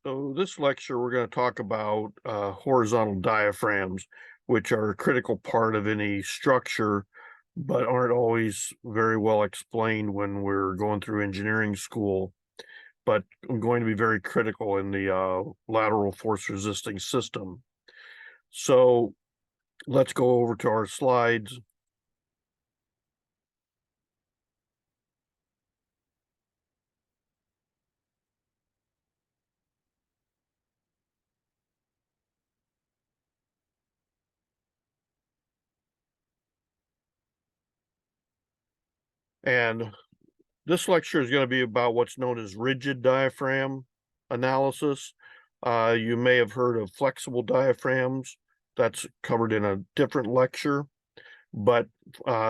So this lecture, we're going to talk about horizontal diaphragms, which are a critical part of any structure, but aren't always very well explained when we're going through engineering school, but going to be very critical in the lateral force resisting system. So let's go over to our slides. And this lecture is going to be about what's known as rigid diaphragm analysis. You may have heard of flexible diaphragms. That's covered in a different lecture, but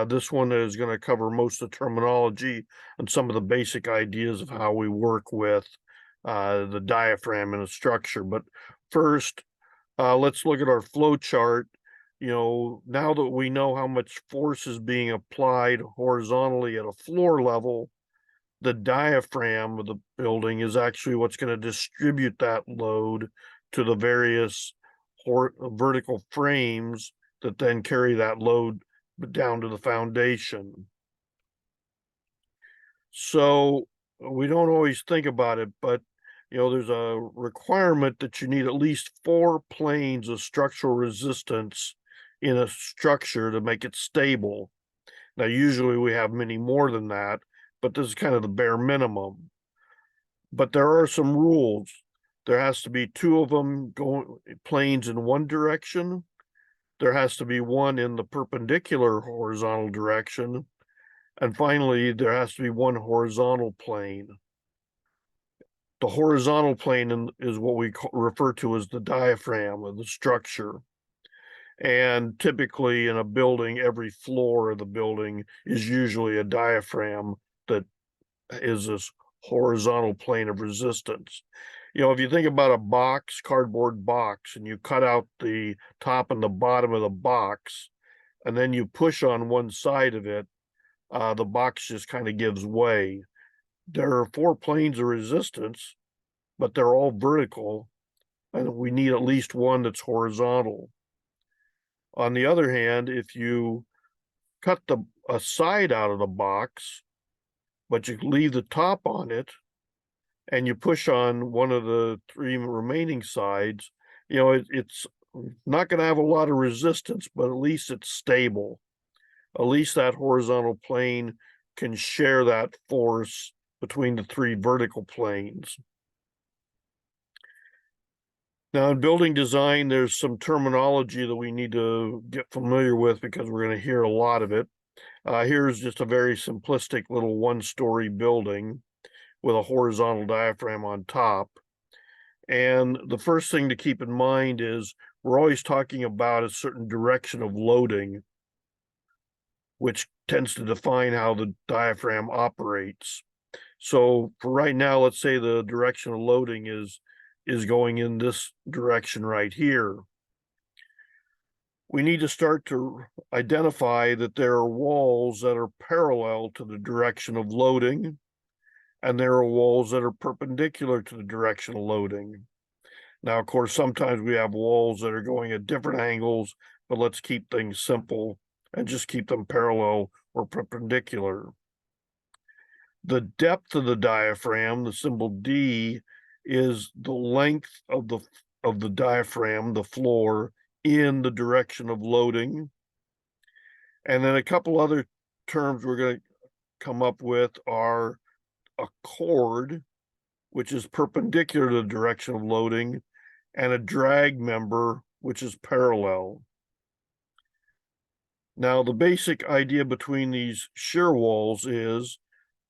this one is going to cover most of the terminology and some of the basic ideas of how we work with the diaphragm in a structure. But first, let's look at our flow chart. Now that we know how much force is being applied horizontally at a floor level, the diaphragm of the building is actually what's going to distribute that load to the various vertical frames that then carry that load down to the foundation. So we don't always think about it, but there's a requirement that you need at least 4 planes of structural resistance in a structure to make it stable. Now, usually we have many more than that, but this is kind of the bare minimum. But there are some rules. There has to be 2 of them going planes in one direction. There has to be 1 in the perpendicular horizontal direction. And finally, there has to be 1 horizontal plane. The horizontal plane is what we refer to as the diaphragm of the structure. And typically in a building, every floor of the building is usually a diaphragm that is this horizontal plane of resistance. If you think about a box, cardboard box, and you cut out the top and the bottom of the box, and then you push on one side of it, the box just kind of gives way. There are 4 planes of resistance, but they're all vertical, and we need at least 1 that's horizontal. On the other hand, if you cut a side out of the box, but you leave the top on it, and you push on one of the 3 remaining sides, it's not going to have a lot of resistance, but at least it's stable. At least that horizontal plane can share that force between the 3 vertical planes. Now, in building design, there's some terminology that we need to get familiar with because we're going to hear a lot of it. Here's just a very simplistic little 1-story building with a horizontal diaphragm on top. And the first thing to keep in mind is we're always talking about a certain direction of loading, which tends to define how the diaphragm operates. So for right now, let's say the direction of loading is going in this direction right here. We need to start to identify that there are walls that are parallel to the direction of loading, and there are walls that are perpendicular to the direction of loading. Now, of course, sometimes we have walls that are going at different angles, but let's keep things simple and just keep them parallel or perpendicular. The depth of the diaphragm, the symbol D, is the length of the diaphragm, the floor, in the direction of loading. And then a couple other terms we're going to come up with are a chord, which is perpendicular to the direction of loading, and a drag member, which is parallel. Now, the basic idea between these shear walls is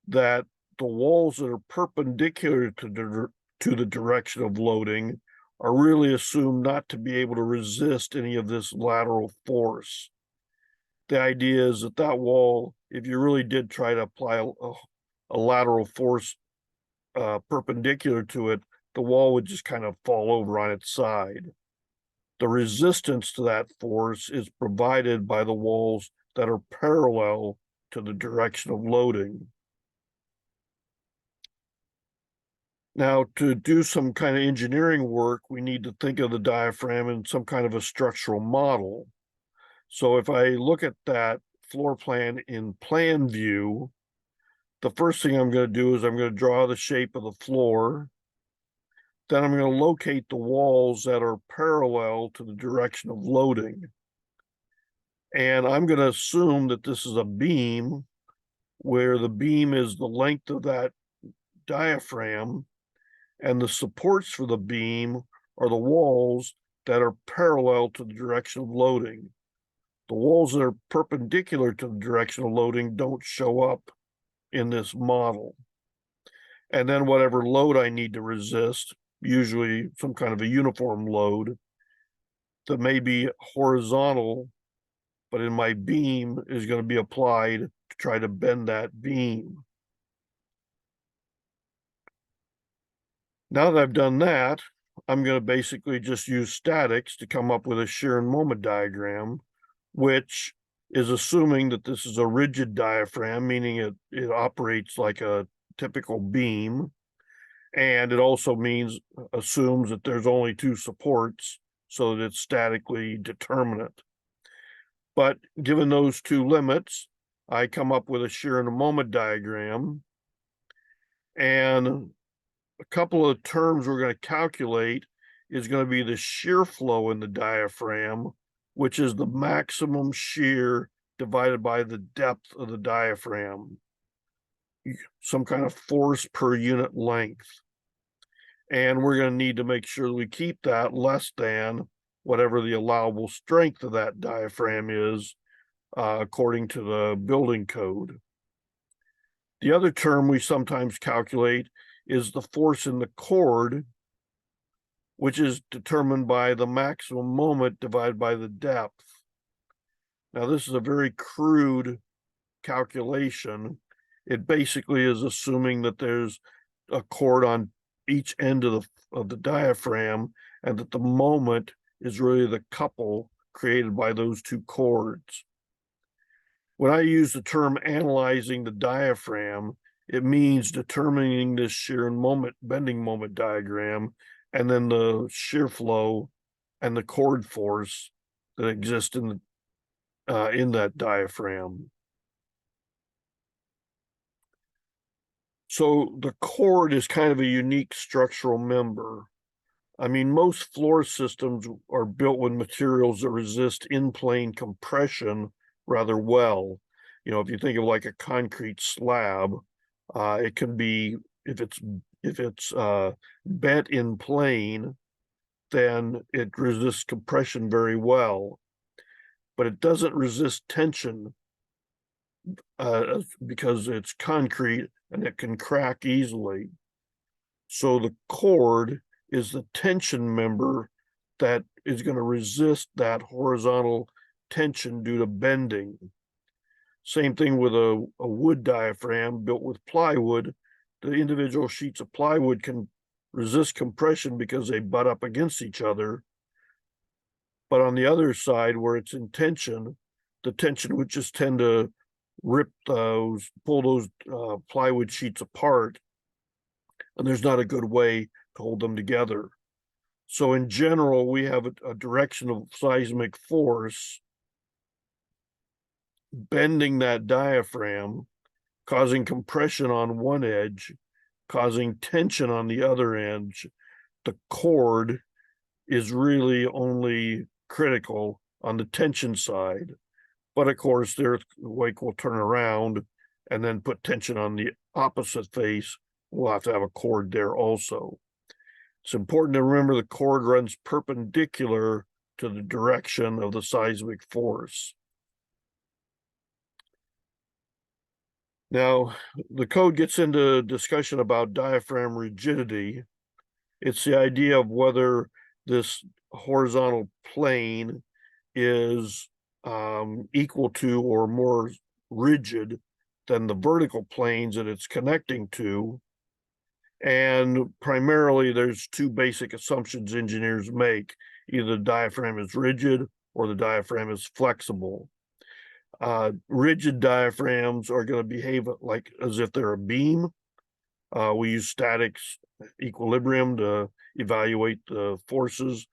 that the walls that are perpendicular to the direction of loading are really assumed not to be able to resist any of this lateral force. The idea is that wall, if you really did try to apply a lateral force perpendicular to it, the wall would just kind of fall over on its side. The resistance to that force is provided by the walls that are parallel to the direction of loading. Now, to do some kind of engineering work, we need to think of the diaphragm in some kind of a structural model. So if I look at that floor plan in plan view, the first thing I'm going to do is I'm going to draw the shape of the floor. Then I'm going to locate the walls that are parallel to the direction of loading. And I'm going to assume that this is a beam, where the beam is the length of that diaphragm, and the supports for the beam are the walls that are parallel to the direction of loading. The walls that are perpendicular to the direction of loading don't show up in this model. And then whatever load I need to resist, usually some kind of a uniform load that may be horizontal, but in my beam is going to be applied to try to bend that beam. Now that I've done that, I'm going to basically just use statics to come up with a shear and moment diagram, which is assuming that this is a rigid diaphragm, meaning it operates like a typical beam. And it also assumes that there's only two supports so that it's statically determinate. But given those two limits, I come up with a shear and a moment diagram. And a couple of terms we're going to calculate is going to be the shear flow in the diaphragm, which is the maximum shear divided by the depth of the diaphragm, some kind of force per unit length. And we're going to need to make sure we keep that less than whatever the allowable strength of that diaphragm is, according to the building code. The other term we sometimes calculate is the force in the cord, which is determined by the maximum moment divided by the depth. Now, this is a very crude calculation. It basically is assuming that there's a cord on each end of the diaphragm, and that the moment is really the couple created by those two cords. When I use the term analyzing the diaphragm, it means determining this shear and moment, bending moment diagram, and then the shear flow and the cord force that exists in that diaphragm. So the cord is kind of a unique structural member. I mean, most floor systems are built with materials that resist in-plane compression rather well. You know, if you think of like a concrete slab, it can be, if it's bent in plane, then it resists compression very well, but it doesn't resist tension because it's concrete and it can crack easily. So the cord is the tension member that is going to resist that horizontal tension due to bending. Same thing with a wood diaphragm built with plywood. The individual sheets of plywood can resist compression because they butt up against each other. But on the other side, where it's in tension, the tension would just tend to pull those plywood sheets apart, and there's not a good way to hold them together. So in general, we have a direction of seismic force bending that diaphragm, causing compression on one edge, causing tension on the other edge. The cord is really only critical on the tension side. But of course, the earthquake will turn around and then put tension on the opposite face. We'll have to have a cord there also. It's important to remember the cord runs perpendicular to the direction of the seismic force. Now, the code gets into discussion about diaphragm rigidity. It's the idea of whether this horizontal plane is equal to or more rigid than the vertical planes that it's connecting to. And primarily, there's two basic assumptions engineers make. Either the diaphragm is rigid or the diaphragm is flexible. Rigid diaphragms are going to behave like as if they're a beam. We use statics equilibrium to evaluate the forces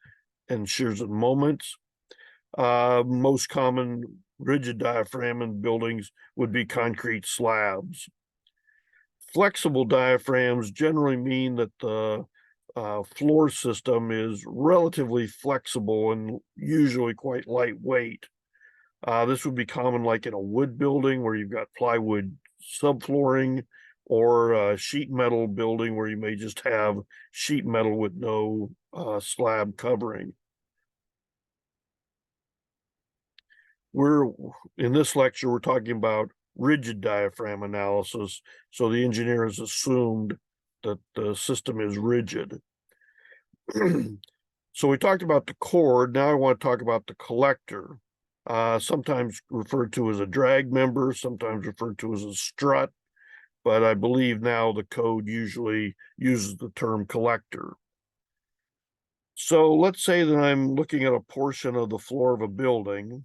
and shears and moments. Most common rigid diaphragm in buildings would be concrete slabs. Flexible diaphragms generally mean that the floor system is relatively flexible and usually quite lightweight. This would be common like in a wood building where you've got plywood subflooring, or a sheet metal building where you may just have sheet metal with no slab covering. In this lecture, we're talking about rigid diaphragm analysis. So the engineer has assumed that the system is rigid. So we talked about the cord. Now I want to talk about the collector. Sometimes referred to as a drag member, sometimes referred to as a strut, but I believe now the code usually uses the term collector. So let's say that I'm looking at a portion of the floor of a building,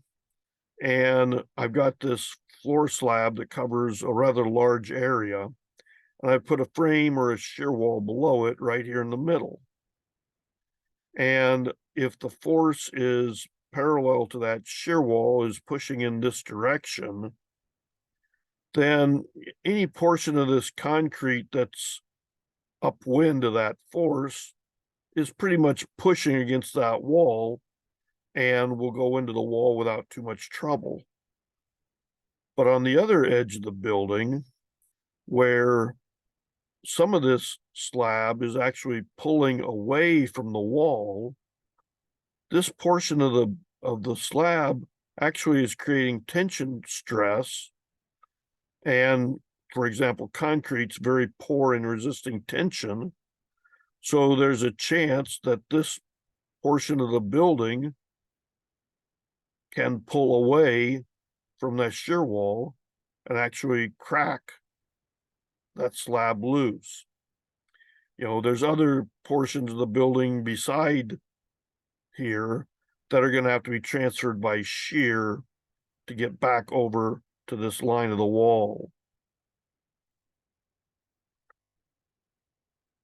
and I've got this floor slab that covers a rather large area, and I put a frame or a shear wall below it right here in the middle. And if the force is parallel to that shear wall, is pushing in this direction, then any portion of this concrete that's upwind of that force is pretty much pushing against that wall and will go into the wall without too much trouble. But on the other edge of the building, where some of this slab is actually pulling away from the wall, this portion of the slab actually is creating tension stress. And for example, concrete's very poor in resisting tension. So there's a chance that this portion of the building can pull away from that shear wall and actually crack that slab loose. There's other portions of the building beside here that are going to have to be transferred by shear to get back over to this line of the wall.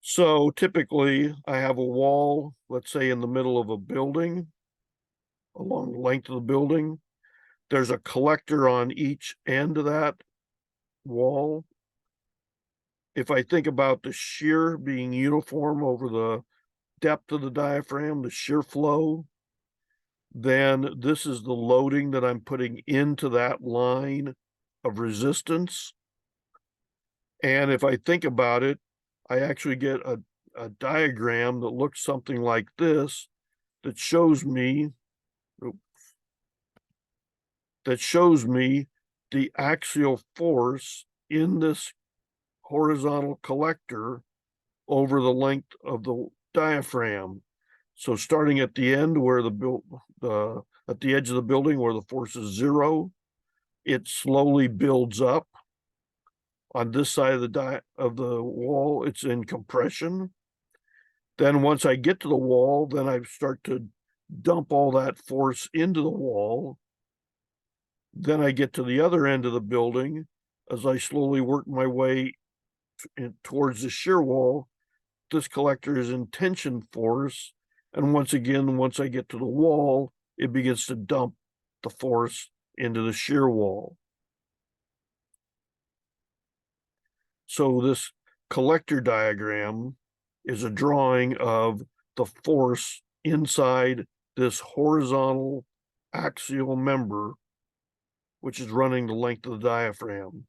So typically I have a wall, let's say in the middle of a building, along the length of the building. There's a collector on each end of that wall. If I think about the shear being uniform over the depth of the diaphragm, the shear flow, then this is the loading that I'm putting into that line of resistance. And if I think about it, I actually get a diagram that looks something like this, that shows me the axial force in this horizontal collector over the length of the diaphragm. So starting at the end where at the edge of the building where the force is 0, it slowly builds up. On this side of the wall, it's in compression. Then once I get to the wall, then I start to dump all that force into the wall. Then I get to the other end of the building. As I slowly work my way towards the shear wall, this collector is in tension force. And once again, once I get to the wall, it begins to dump the force into the shear wall. So this collector diagram is a drawing of the force inside this horizontal axial member, which is running the length of the diaphragm.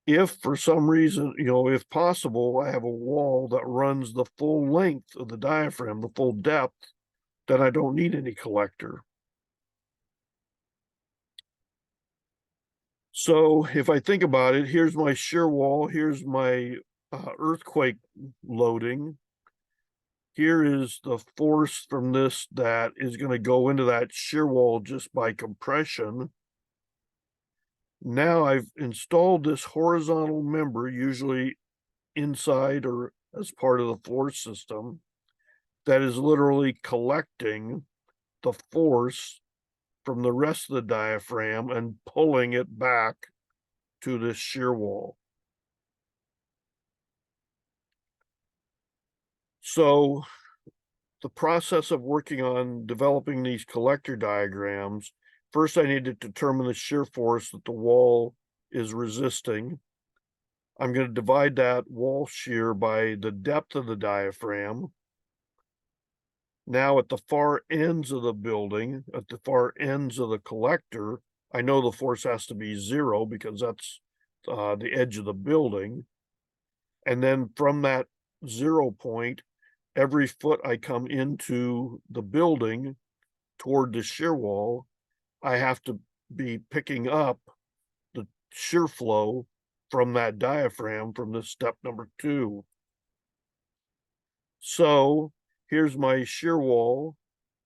If for some reason, if possible, I have a wall that runs the full length of the diaphragm, the full depth, then I don't need any collector. So if I think about it, here's my shear wall, here's my earthquake loading. Here is the force from this that is going to go into that shear wall just by compression. Now I've installed this horizontal member, usually inside or as part of the floor system, that is literally collecting the force from the rest of the diaphragm and pulling it back to this shear wall. So the process of working on developing these collector diagrams, first I need to determine the shear force that the wall is resisting. I'm going to divide that wall shear by the depth of the diaphragm. Now at the far ends of the building, at the far ends of the collector, I know the force has to be 0 because that's the edge of the building. And then from that 0 point, every foot I come into the building toward the shear wall, I have to be picking up the shear flow from that diaphragm from this step number 2. So here's my shear wall.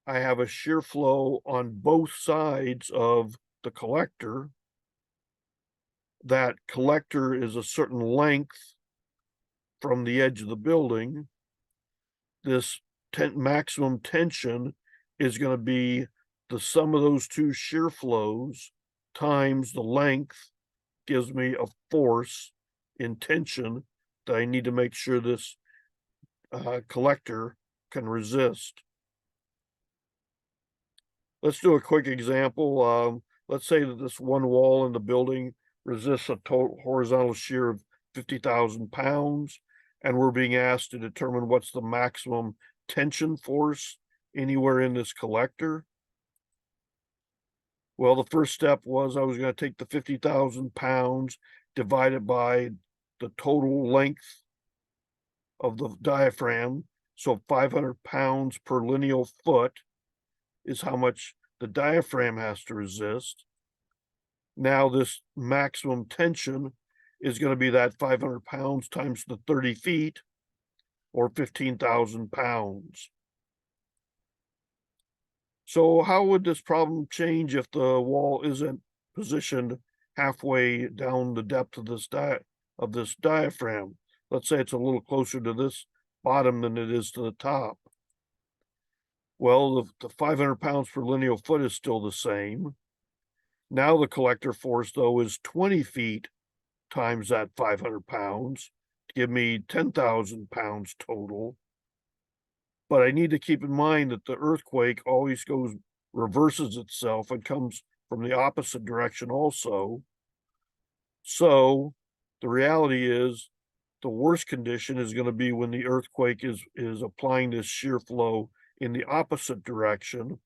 I have a shear flow on both sides of the collector. That collector is a certain length from the edge of the building. This maximum tension is going to be the sum of those two shear flows times the length gives me a force in tension that I need to make sure this collector can resist. Let's do a quick example. Let's say that this one wall in the building resists a total horizontal shear of 50,000 pounds, and we're being asked to determine what's the maximum tension force anywhere in this collector. Well, the first step was I was going to take the 50,000 pounds, divide it by the total length of the diaphragm. So 500 pounds per lineal foot is how much the diaphragm has to resist. Now this maximum tension is going to be that 500 pounds times the 30 feet, or 15,000 pounds. So how would this problem change if the wall isn't positioned halfway down the depth of this diaphragm? Let's say it's a little closer to this bottom than it is to the top. Well, the 500 pounds per lineal foot is still the same. Now the collector force, though, is 20 feet times that 500 pounds to give me 10,000 pounds total. But I need to keep in mind that the earthquake always reverses itself and comes from the opposite direction also. So the reality is the worst condition is going to be when the earthquake is applying this shear flow in the opposite direction.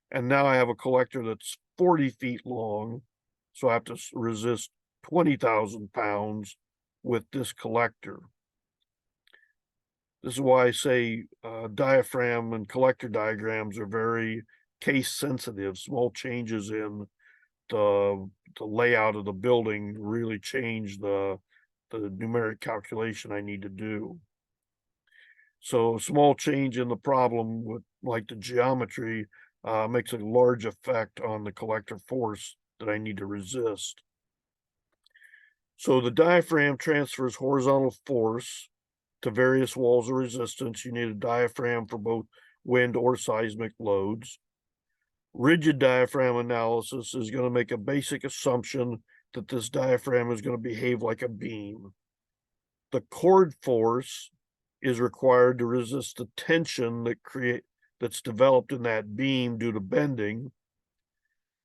And now I have a collector that's 40 feet long. So I have to resist 20,000 pounds with this collector. This is why I say diaphragm and collector diagrams are very case sensitive. Small changes in the layout of the building really change the numeric calculation I need to do. So a small change in the problem with like the geometry makes a large effect on the collector force that I need to resist. So the diaphragm transfers horizontal force to various walls of resistance. You need a diaphragm for both wind or seismic loads. Rigid diaphragm analysis is going to make a basic assumption that this diaphragm is going to behave like a beam. The chord force is required to resist the tension that's developed in that beam due to bending,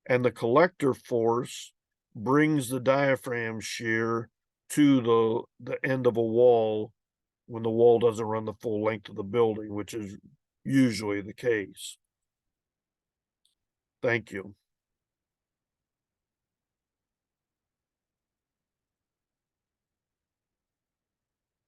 and the collector force brings the diaphragm shear to the end of a wall when the wall doesn't run the full length of the building, which is usually the case. Thank you.